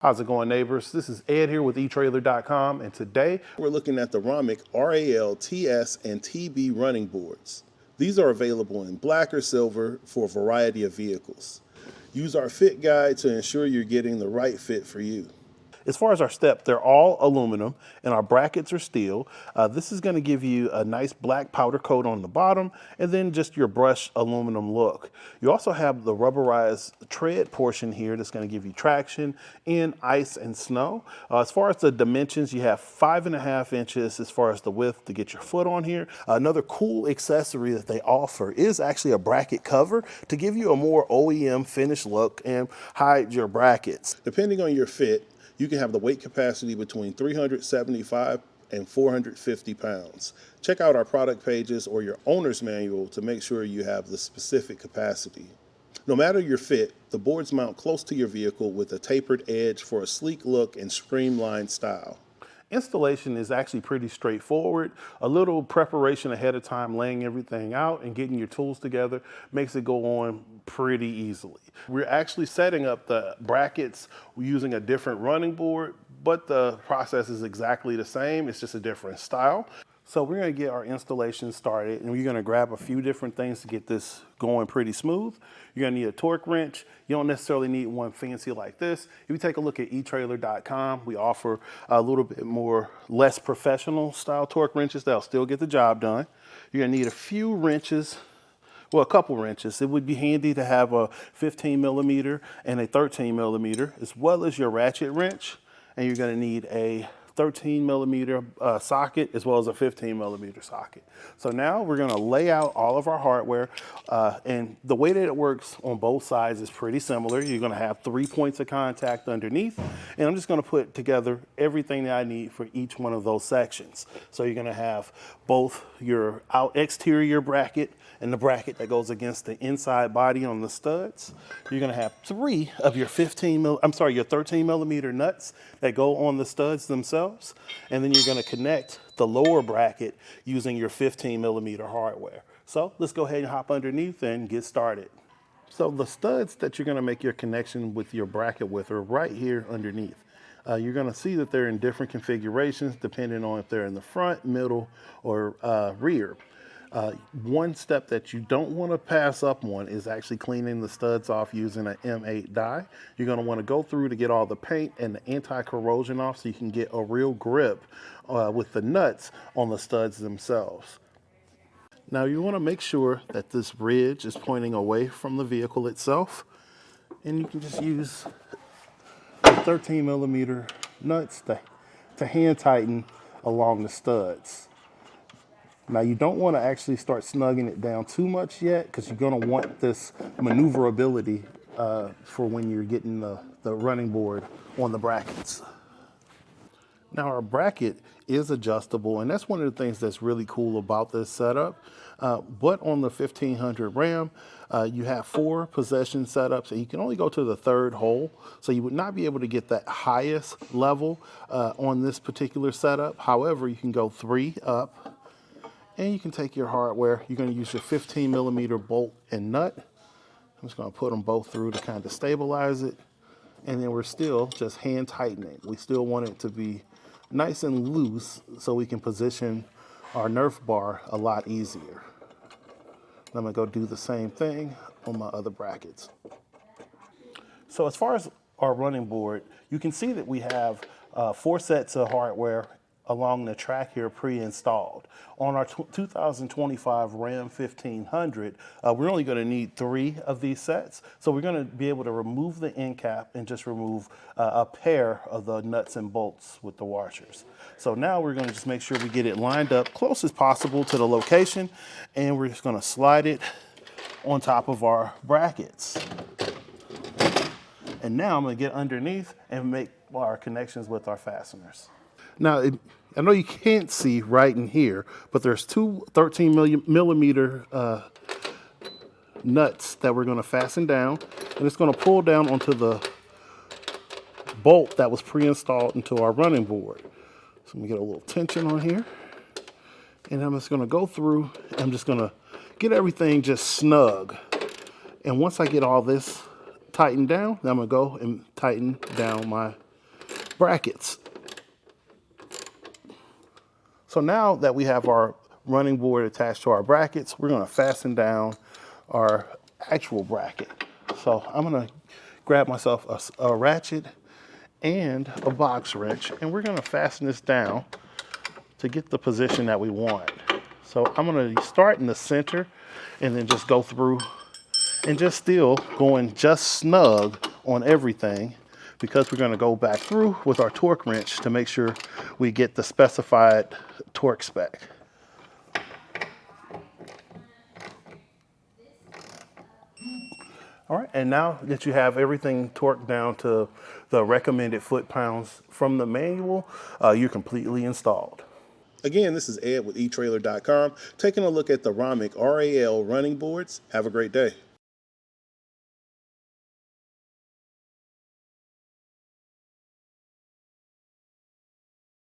How's it going, neighbors? This is Ed here with etrailer.com, and today We're looking at the Romik RAL-TS and TB running boards. These are available in black or silver for a variety of vehicles. Use our fit guide to ensure you're getting the right fit for you. as far as our step, they're all aluminum and our brackets are steel. This is going to give you a nice black powder coat on the bottom and then just your brushed aluminum look. You also have the rubberized tread portion here that's going to give you traction in ice and snow. As far as the dimensions, you have 5.5 inches as far as the width to get your foot on here. Another cool accessory that they offer is actually a bracket cover to give you a more OEM finished look and hide your brackets. Depending on your fit, you can have the weight capacity between 375 and 450 pounds. Check out our product pages or your owner's manual to make sure you have the specific capacity. No matter your fit, the boards mount close to your vehicle with a tapered edge for a sleek look and streamlined style. Installation is actually pretty straightforward. A little preparation ahead of time, laying everything out and getting your tools together makes it go on pretty easily. We're actually setting up the brackets using a different running board, but the process is exactly the same. It's just a different style. So we're going to get our installation started, and we're going to grab a few different things to get this going pretty smooth. You're going to need a torque wrench. You don't necessarily need one fancy like this. If you take a look at etrailer.com, we offer a little bit more less professional style torque wrenches that'll still get the job done. You're going to need a few wrenches. Well, a couple wrenches. It would be handy to have a 15 millimeter and a 13 millimeter, as well as your ratchet wrench. And you're going to need a 13 millimeter socket as well as a 15 millimeter socket. So now we're going to lay out all of our hardware, and the way that it works on both sides is pretty similar. You're going to have 3 points of contact underneath, and I'm just going to put together everything that I need for each one of those sections. So you're going to have both your exterior bracket and the bracket that goes against the inside body on the studs. You're gonna have 3 of your your 13 millimeter nuts that go on the studs themselves. And then you're gonna connect the lower bracket using your 15 millimeter hardware. So let's go ahead and hop underneath and get started. So the studs that you're gonna make your connection with your bracket with are right here underneath. You're gonna see that they're in different configurations depending on if they're in the front, middle, or rear. One step that you don't want to pass up on is actually cleaning the studs off using an M8 die. You're going to want to go through to get all the paint and the anti-corrosion off so you can get a real grip with the nuts on the studs themselves. Now you want to make sure that this ridge is pointing away from the vehicle itself, and you can just use the 13 millimeter nuts to hand tighten along the studs. Now you don't want to actually start snugging it down too much yet, because you're going to want this maneuverability for when you're getting the running board on the brackets. Now our bracket is adjustable, and that's one of the things that's really cool about this setup. But on the 1500 Ram, you have 4 possession setups, and you can only go to the 3rd hole. So you would not be able to get that highest level on this particular setup. However, you can go 3 up. And you can take your hardware. You're going to use your 15 millimeter bolt and nut. I'm just going to put them both through to kind of stabilize it. And then we're still just hand tightening. We still want it to be nice and loose so we can position our Nerf bar a lot easier. I'm going to go do the same thing on my other brackets. So as far as our running board, you can see that we have 4 sets of hardware along the track here pre-installed. On our 2025 Ram 1500, we're only going to need 3 of these sets. So we're going to be able to remove the end cap and just remove a pair of the nuts and bolts with the washers. So now we're going to just make sure we get it lined up close as possible to the location, and we're just going to slide it on top of our brackets. And now I'm going to get underneath and make our connections with our fasteners. Now, I know you can't see right in here, but there's 2 13 millimeter nuts that we're going to fasten down, and it's going to pull down onto the bolt that was pre-installed into our running board. So I'm going to get a little tension on here, and I'm just going to go through, and I'm just going to get everything just snug. And once I get all this tightened down, then I'm going to go and tighten down my brackets. So now that we have our running board attached to our brackets, we're going to fasten down our actual bracket. So I'm going to grab myself a ratchet and a box wrench, and we're going to fasten this down to get the position that we want. So I'm going to start in the center and then just go through and just still going just snug on everything, because we're going to go back through with our torque wrench to make sure we get the specified torque spec. All right, and now that you have everything torqued down to the recommended foot-pounds from the manual, you're completely installed. Again, this is Ed with etrailer.com, taking a look at the Romik RAL running boards. Have a great day.